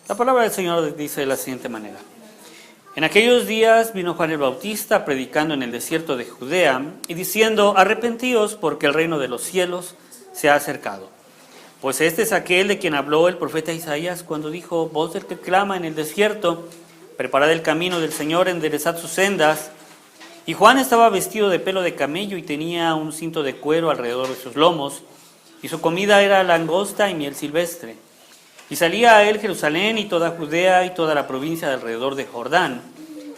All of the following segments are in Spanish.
La palabra del Señor dice de la siguiente manera. En aquellos días vino Juan el Bautista predicando en el desierto de Judea y diciendo: arrepentíos porque el reino de los cielos se ha acercado. Pues este es aquel de quien habló el profeta Isaías cuando dijo: voz del que clama en el desierto, preparad el camino del Señor, enderezad sus sendas. Y Juan estaba vestido de pelo de camello y tenía un cinto de cuero alrededor de sus lomos, y su comida era langosta y miel silvestre. Y salía a él Jerusalén y toda Judea y toda la provincia de alrededor de Jordán,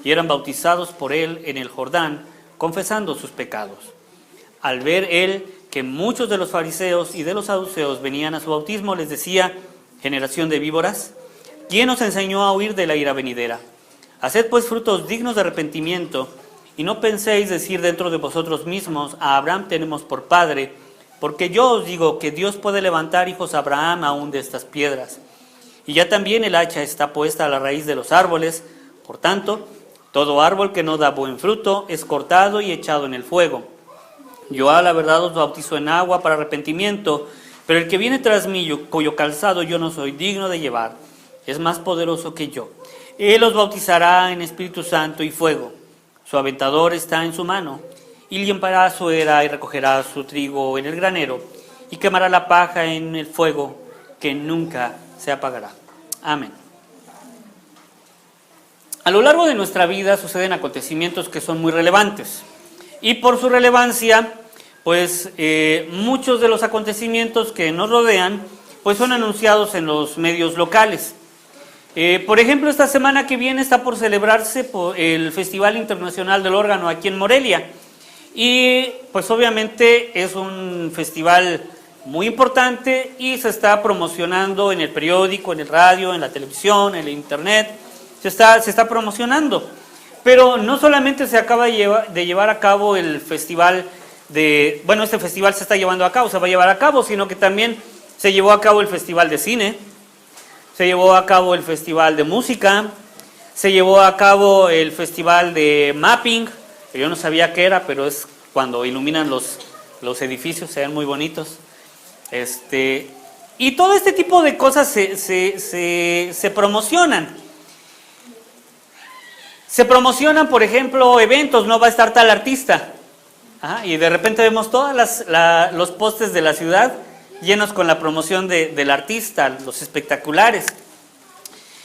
y eran bautizados por él en el Jordán, confesando sus pecados. Al ver él que muchos de los fariseos y de los saduceos venían a su bautismo, les decía: generación de víboras, ¿quién os enseñó a huir de la ira venidera? Haced pues frutos dignos de arrepentimiento, y no penséis decir dentro de vosotros mismos: a Abraham tenemos por padre, porque yo os digo que Dios puede levantar hijos a Abraham aún de estas piedras. Y ya también el hacha está puesta a la raíz de los árboles. Por tanto, todo árbol que no da buen fruto es cortado y echado en el fuego. Yo a la verdad os bautizo en agua para arrepentimiento, pero el que viene tras mí, cuyo calzado yo no soy digno de llevar, es más poderoso que yo. Él os bautizará en Espíritu Santo y fuego. Su aventador está en su mano, y limpiará su era y recogerá su trigo en el granero, y quemará la paja en el fuego que nunca se apagará. Amén. A lo largo de nuestra vida suceden acontecimientos que son muy relevantes, y por su relevancia, pues muchos de los acontecimientos que nos rodean, pues son anunciados en los medios locales. Por ejemplo, esta semana que viene está por celebrarse el Festival Internacional del Órgano aquí en Morelia. Y pues obviamente es un festival muy importante y se está promocionando en el periódico, en el radio, en la televisión, en el internet. Se está promocionando. Pero no solamente se acaba de llevar a cabo el festival este festival se está llevando a cabo, se va a llevar a cabo, sino que también se llevó a cabo el Festival de Cine, se llevó a cabo el Festival de Música, se llevó a cabo el Festival de Mapping, que yo no sabía qué era, pero es cuando iluminan los edificios, se ven muy bonitos. Y todo este tipo de cosas se promocionan. Se promocionan, por ejemplo, eventos, no va a estar tal artista. Y de repente vemos todos los postes de la ciudad llenos con la promoción del artista, los espectaculares.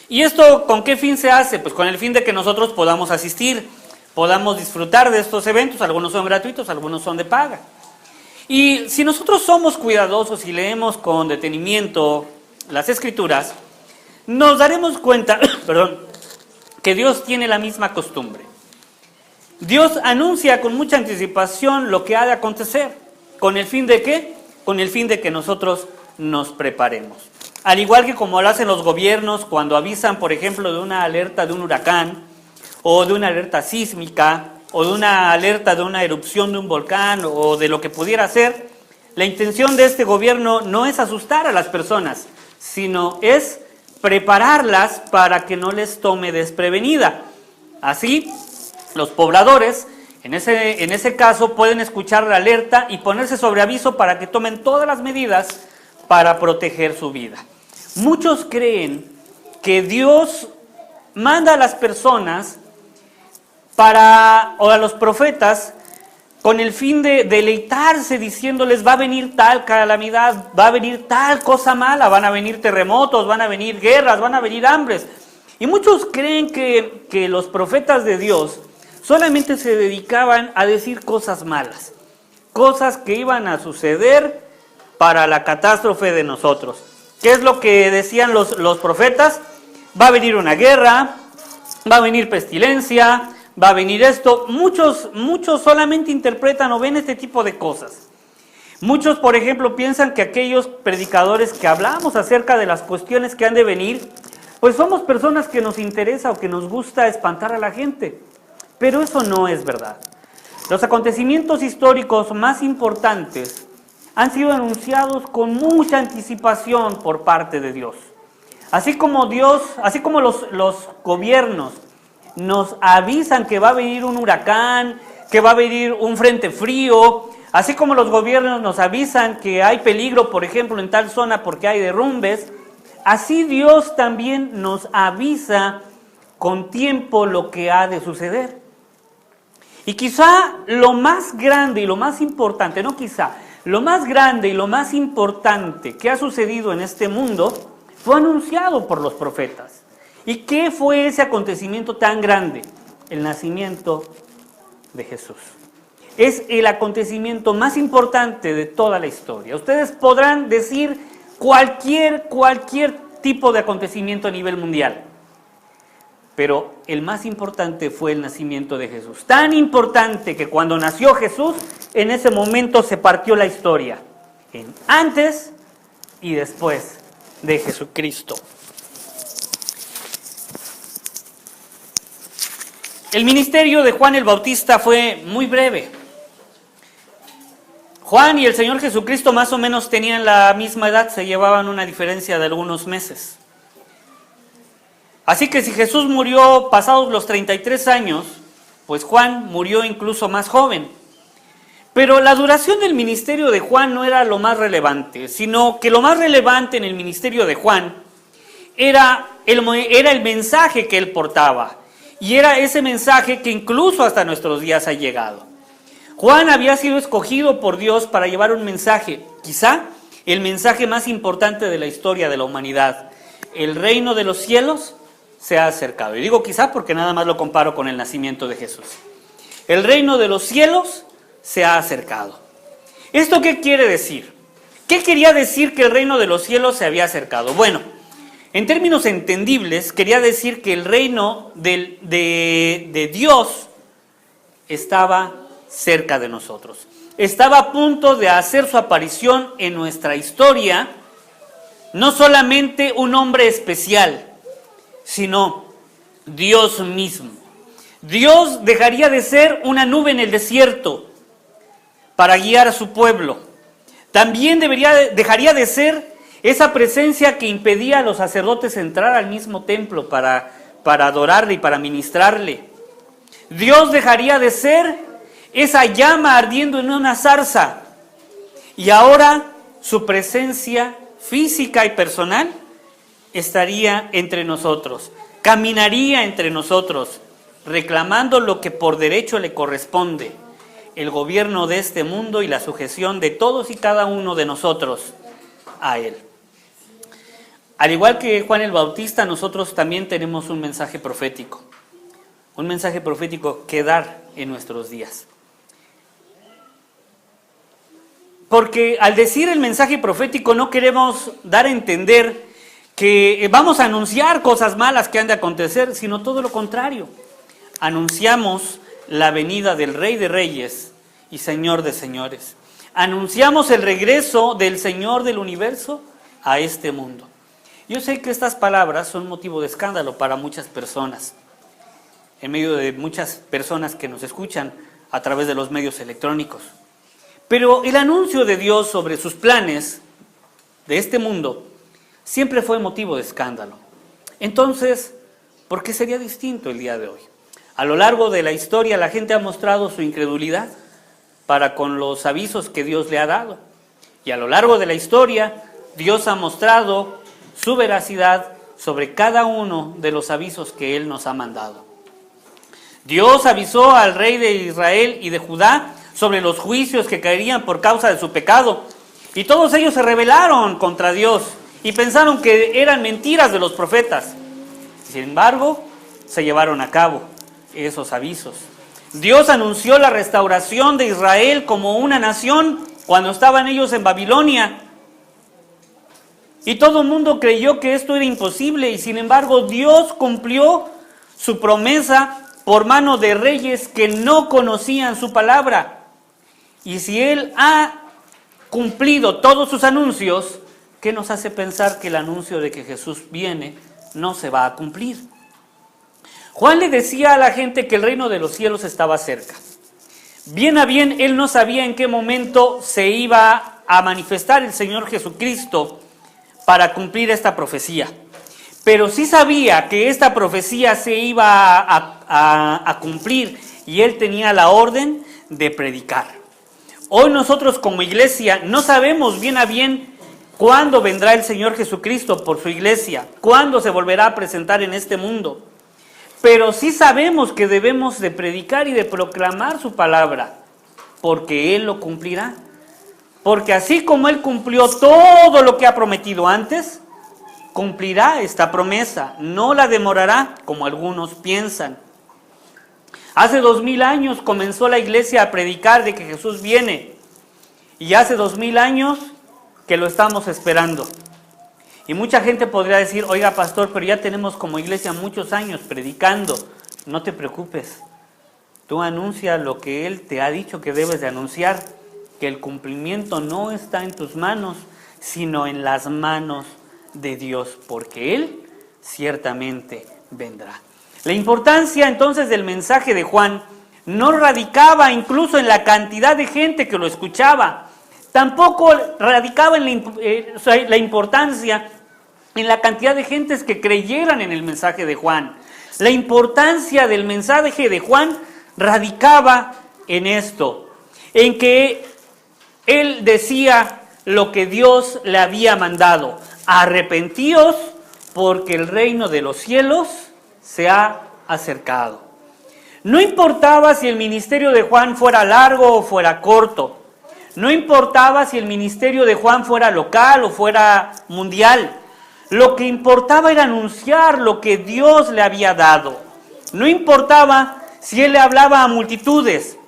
¿Y esto con qué fin se hace? Pues con el fin de que nosotros podamos asistir, podamos disfrutar de estos eventos. Algunos son gratuitos, algunos son de paga. Y si nosotros somos cuidadosos y leemos con detenimiento las Escrituras, nos daremos cuenta, que Dios tiene la misma costumbre. Dios anuncia con mucha anticipación lo que ha de acontecer. ¿Con el fin de qué? Con el fin de que nosotros nos preparemos. Al igual que como lo hacen los gobiernos cuando avisan, por ejemplo, de una alerta de un huracán, o de una alerta sísmica, o de una alerta de una erupción de un volcán, o de lo que pudiera ser, la intención de este gobierno no es asustar a las personas, sino es prepararlas para que no les tome desprevenida. Así, los pobladores, en ese caso, pueden escuchar la alerta y ponerse sobre aviso para que tomen todas las medidas para proteger su vida. Muchos creen que Dios manda a las personas o a los profetas con el fin de deleitarse, diciéndoles: va a venir tal calamidad, va a venir tal cosa mala, van a venir terremotos, van a venir guerras, van a venir hambres. Y muchos creen que los profetas de Dios solamente se dedicaban a decir cosas malas, cosas que iban a suceder para la catástrofe de nosotros. ¿Qué es lo que decían los profetas? Va a venir una guerra, va a venir pestilencia, va a venir esto. Muchos solamente interpretan o ven este tipo de cosas. Muchos, por ejemplo, piensan que aquellos predicadores que hablamos acerca de las cuestiones que han de venir, pues somos personas que nos interesa o que nos gusta espantar a la gente. Pero eso no es verdad. Los acontecimientos históricos más importantes han sido anunciados con mucha anticipación por parte de Dios. Así como los gobiernos nos avisan que va a venir un huracán, que va a venir un frente frío, así como los gobiernos nos avisan que hay peligro, por ejemplo, en tal zona porque hay derrumbes, así Dios también nos avisa con tiempo lo que ha de suceder. Y quizá lo más grande y lo más importante, no quizá, lo más grande y lo más importante que ha sucedido en este mundo fue anunciado por los profetas. ¿Y qué fue ese acontecimiento tan grande? El nacimiento de Jesús. Es el acontecimiento más importante de toda la historia. Ustedes podrán decir cualquier tipo de acontecimiento a nivel mundial, pero el más importante fue el nacimiento de Jesús. Tan importante que cuando nació Jesús, en ese momento se partió la historia, en antes y después de Jesucristo. El ministerio de Juan el Bautista fue muy breve. Juan y el Señor Jesucristo más o menos tenían la misma edad, se llevaban una diferencia de algunos meses. Así que si Jesús murió pasados los 33 años, pues Juan murió incluso más joven. Pero la duración del ministerio de Juan no era lo más relevante, sino que lo más relevante en el ministerio de Juan era el mensaje que él portaba. Y era ese mensaje que incluso hasta nuestros días ha llegado. Juan había sido escogido por Dios para llevar un mensaje, quizá el mensaje más importante de la historia de la humanidad. El reino de los cielos se ha acercado. Y digo quizá porque nada más lo comparo con el nacimiento de Jesús. El reino de los cielos se ha acercado. ¿Esto qué quiere decir? ¿Qué quería decir que el reino de los cielos se había acercado? Bueno, en términos entendibles, quería decir que el reino de Dios estaba cerca de nosotros. Estaba a punto de hacer su aparición en nuestra historia, no solamente un hombre especial, sino Dios mismo. Dios dejaría de ser una nube en el desierto para guiar a su pueblo. También dejaría de ser esa presencia que impedía a los sacerdotes entrar al mismo templo para adorarle y para ministrarle. Dios dejaría de ser esa llama ardiendo en una zarza. Y ahora su presencia física y personal estaría entre nosotros. Caminaría entre nosotros, reclamando lo que por derecho le corresponde: el gobierno de este mundo y la sujeción de todos y cada uno de nosotros a él. Al igual que Juan el Bautista, nosotros también tenemos un mensaje profético que dar en nuestros días. Porque al decir el mensaje profético no queremos dar a entender que vamos a anunciar cosas malas que han de acontecer, sino todo lo contrario. Anunciamos la venida del Rey de Reyes y Señor de Señores. Anunciamos el regreso del Señor del universo a este mundo. Yo sé que estas palabras son motivo de escándalo para muchas personas, en medio de muchas personas que nos escuchan a través de los medios electrónicos. Pero el anuncio de Dios sobre sus planes de este mundo siempre fue motivo de escándalo. Entonces, ¿por qué sería distinto el día de hoy? A lo largo de la historia la gente ha mostrado su incredulidad para con los avisos que Dios le ha dado. Y a lo largo de la historia Dios ha mostrado su veracidad sobre cada uno de los avisos que Él nos ha mandado. Dios avisó al rey de Israel y de Judá sobre los juicios que caerían por causa de su pecado. Y todos ellos se rebelaron contra Dios y pensaron que eran mentiras de los profetas. Sin embargo, se llevaron a cabo esos avisos. Dios anunció la restauración de Israel como una nación cuando estaban ellos en Babilonia. Y todo el mundo creyó que esto era imposible, y sin embargo Dios cumplió su promesa por mano de reyes que no conocían su palabra. Y si Él ha cumplido todos sus anuncios, ¿qué nos hace pensar que el anuncio de que Jesús viene no se va a cumplir? Juan le decía a la gente que el reino de los cielos estaba cerca. Bien a bien, él no sabía en qué momento se iba a manifestar el Señor Jesucristo para cumplir esta profecía. Pero sí sabía que esta profecía se iba a cumplir, y él tenía la orden de predicar. Hoy nosotros como iglesia no sabemos bien a bien ¿Cuándo vendrá el Señor Jesucristo por su iglesia? ¿Cuándo se volverá a presentar en este mundo? Pero sí sabemos que debemos de predicar y de proclamar su palabra, porque Él lo cumplirá. Porque así como Él cumplió todo lo que ha prometido antes, cumplirá esta promesa, no la demorará como algunos piensan. Hace 2000 años comenzó la iglesia a predicar de que Jesús viene, y hace 2000 años que lo estamos esperando. Y mucha gente podría decir, oiga pastor, pero ya tenemos como iglesia muchos años predicando. No te preocupes, tú anuncia lo que Él te ha dicho que debes de anunciar, que el cumplimiento no está en tus manos, sino en las manos de Dios, porque Él ciertamente vendrá. La importancia entonces del mensaje de Juan no radicaba incluso en la cantidad de gente que lo escuchaba, tampoco radicaba en la importancia en la cantidad de gentes que creyeran en el mensaje de Juan. La importancia del mensaje de Juan radicaba en esto, en que él decía lo que Dios le había mandado: arrepentíos porque el reino de los cielos se ha acercado. No importaba si el ministerio de Juan fuera largo o fuera corto, no importaba si el ministerio de Juan fuera local o fuera mundial, lo que importaba era anunciar lo que Dios le había dado. No importaba si él le hablaba a multitudes,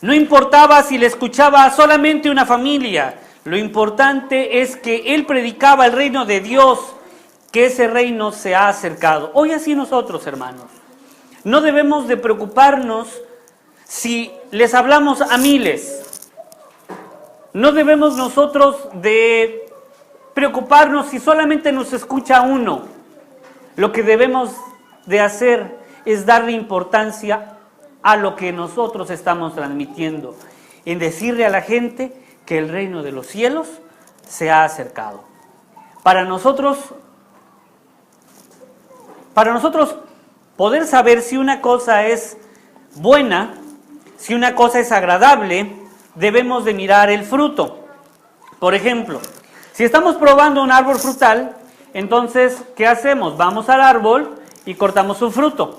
no importaba si le escuchaba solamente una familia, lo importante es que él predicaba el reino de Dios, que ese reino se ha acercado. Hoy así nosotros, hermanos, no debemos de preocuparnos si les hablamos a miles. No debemos nosotros de preocuparnos si solamente nos escucha uno. Lo que debemos de hacer es darle importancia a lo que nosotros estamos transmitiendo, en decirle a la gente que el reino de los cielos se ha acercado. Para nosotros poder saber si una cosa es buena, si una cosa es agradable, debemos de mirar el fruto. Por ejemplo, si estamos probando un árbol frutal, entonces, ¿qué hacemos? Vamos al árbol y cortamos su fruto.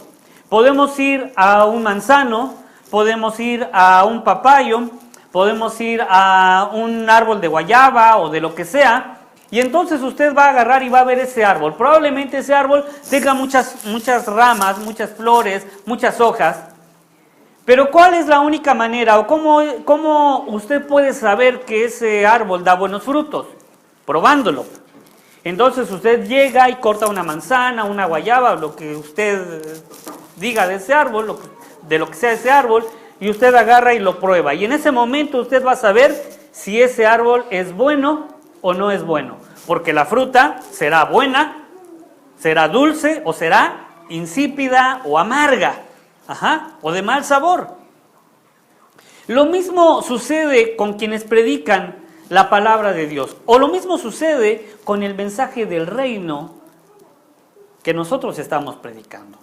Podemos ir a un manzano, podemos ir a un papayo, podemos ir a un árbol de guayaba o de lo que sea, y entonces usted va a agarrar y va a ver ese árbol. Probablemente ese árbol tenga muchas ramas, muchas flores, muchas hojas, pero ¿cuál es la única manera o cómo usted puede saber que ese árbol da buenos frutos? Probándolo. Entonces usted llega y corta una manzana, una guayaba, lo que usted diga de ese árbol, de lo que sea ese árbol, y usted agarra y lo prueba. Y en ese momento usted va a saber si ese árbol es bueno o no es bueno. Porque la fruta será buena, será dulce o será insípida o amarga, o de mal sabor. Lo mismo sucede con quienes predican la palabra de Dios, o lo mismo sucede con el mensaje del reino que nosotros estamos predicando.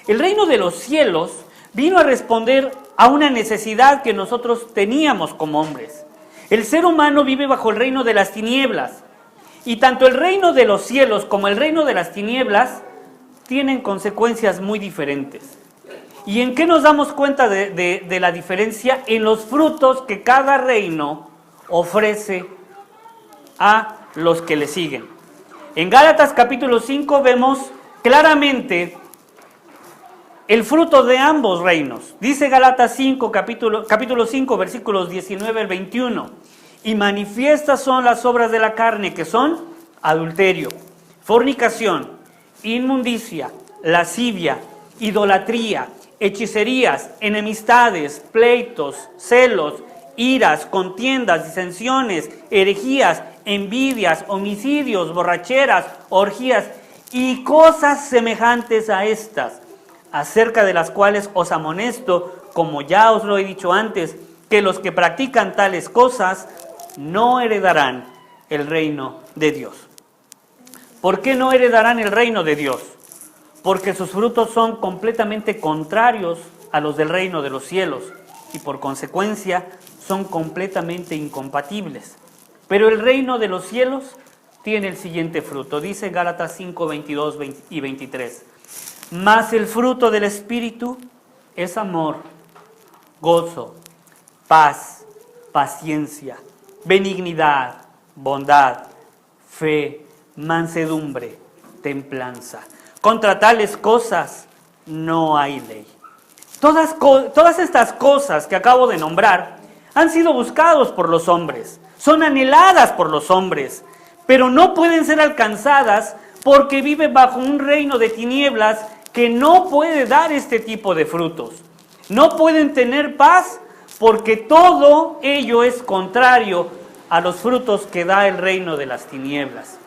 El reino de los cielos vino a responder a una necesidad que nosotros teníamos como hombres. El ser humano vive bajo el reino de las tinieblas, y tanto el reino de los cielos como el reino de las tinieblas tienen consecuencias muy diferentes. ¿Y en qué nos damos cuenta de la diferencia? En los frutos que cada reino ofrece a los que le siguen. En Gálatas capítulo 5 vemos claramente el fruto de ambos reinos. Dice Gálatas 5, capítulo 5, versículos 19 al 21. Y manifiestas son las obras de la carne, que son adulterio, fornicación, inmundicia, lascivia, idolatría, hechicerías, enemistades, pleitos, celos, iras, contiendas, disensiones, herejías, envidias, homicidios, borracheras, orgías y cosas semejantes a estas, acerca de las cuales os amonesto, como ya os lo he dicho antes, que los que practican tales cosas no heredarán el reino de Dios. ¿Por qué no heredarán el reino de Dios? Porque sus frutos son completamente contrarios a los del reino de los cielos y por consecuencia son completamente incompatibles. Pero el reino de los cielos tiene el siguiente fruto. Dice Gálatas 5, 22 y 23. Mas el fruto del Espíritu es amor, gozo, paz, paciencia, benignidad, bondad, fe, mansedumbre, templanza. Contra tales cosas no hay ley. Todas estas cosas que acabo de nombrar han sido buscados por los hombres, son anheladas por los hombres, pero no pueden ser alcanzadas porque viven bajo un reino de tinieblas que no puede dar este tipo de frutos. No pueden tener paz porque todo ello es contrario a los frutos que da el reino de las tinieblas.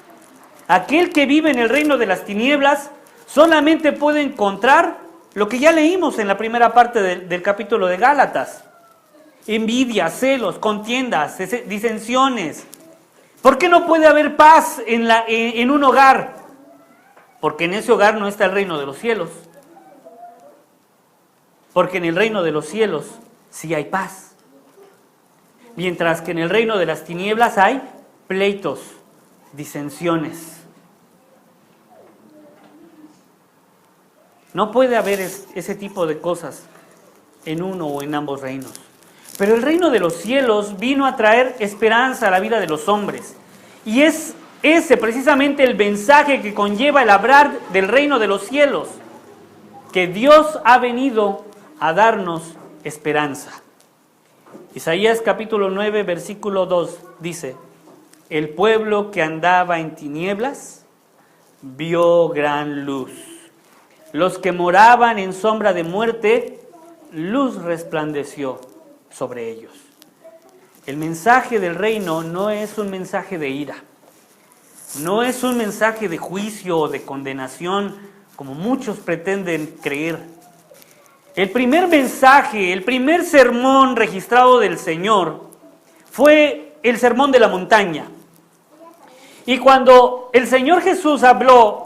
Aquel que vive en el reino de las tinieblas solamente puede encontrar lo que ya leímos en la primera parte del capítulo de Gálatas. Envidia, celos, contiendas, disensiones. ¿Por qué no puede haber paz en un hogar? Porque en ese hogar no está el reino de los cielos. Porque en el reino de los cielos sí hay paz. Mientras que en el reino de las tinieblas hay pleitos, disensiones. No puede haber ese tipo de cosas en uno o en ambos reinos. Pero el reino de los cielos vino a traer esperanza a la vida de los hombres. Y es ese precisamente el mensaje que conlleva el hablar del reino de los cielos. Que Dios ha venido a darnos esperanza. Isaías capítulo 9, versículo 2 dice: el pueblo que andaba en tinieblas vio gran luz. Los que moraban en sombra de muerte, luz resplandeció sobre ellos. El mensaje del reino no es un mensaje de ira, no es un mensaje de juicio o de condenación, como muchos pretenden creer. El primer mensaje, el primer sermón registrado del Señor fue el sermón de la montaña. Y cuando el Señor Jesús habló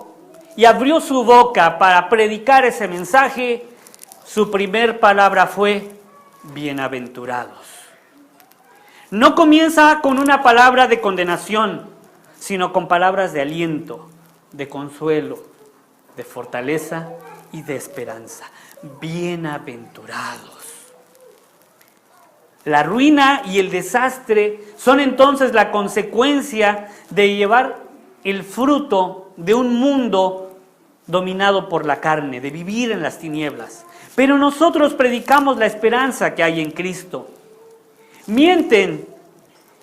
y abrió su boca para predicar ese mensaje, su primer palabra fue: bienaventurados. No comienza con una palabra de condenación, sino con palabras de aliento, de consuelo, de fortaleza y de esperanza. Bienaventurados. La ruina y el desastre son entonces la consecuencia de llevar el fruto de un mundo dominado por la carne, de vivir en las tinieblas. Pero nosotros predicamos la esperanza que hay en Cristo. Mienten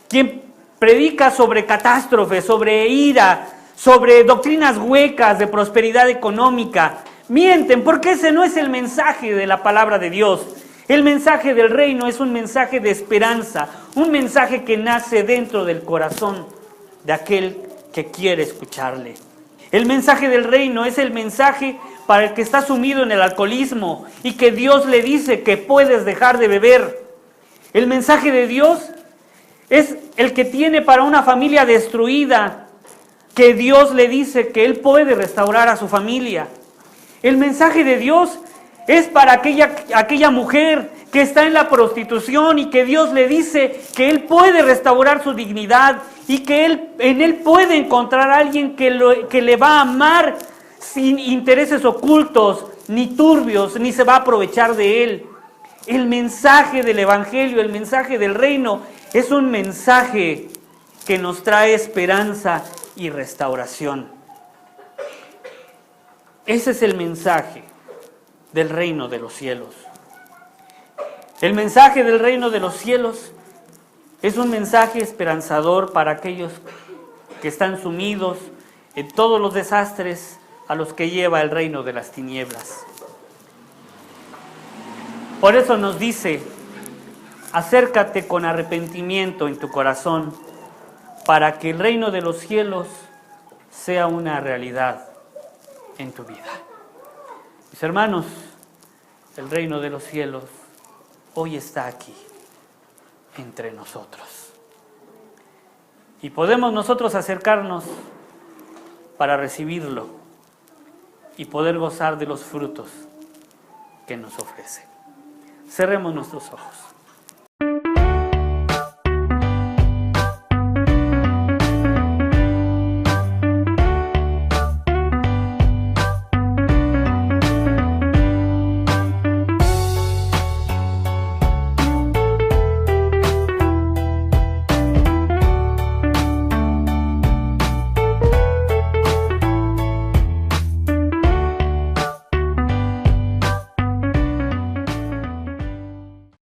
quien predica sobre catástrofes, sobre ira, sobre doctrinas huecas de prosperidad económica. Mienten, porque ese no es el mensaje de la palabra de Dios. El mensaje del reino es un mensaje de esperanza, un mensaje que nace dentro del corazón de aquel que quiere escucharle. El mensaje del reino es el mensaje para el que está sumido en el alcoholismo y que Dios le dice que puedes dejar de beber. El mensaje de Dios es el que tiene para una familia destruida, que Dios le dice que Él puede restaurar a su familia. El mensaje de Dios es para aquella mujer que está en la prostitución y que Dios le dice que Él puede restaurar su dignidad y que en Él puede encontrar a alguien que le va a amar sin intereses ocultos, ni turbios, ni se va a aprovechar de Él. El mensaje del Evangelio, el mensaje del reino, es un mensaje que nos trae esperanza y restauración. Ese es el mensaje del reino de los cielos. El mensaje del reino de los cielos es un mensaje esperanzador para aquellos que están sumidos en todos los desastres a los que lleva el reino de las tinieblas. Por eso nos dice: acércate con arrepentimiento en tu corazón para que el reino de los cielos sea una realidad en tu vida. Mis hermanos, el reino de los cielos hoy está aquí, entre nosotros. Y podemos nosotros acercarnos para recibirlo y poder gozar de los frutos que nos ofrece. Cerremos nuestros ojos.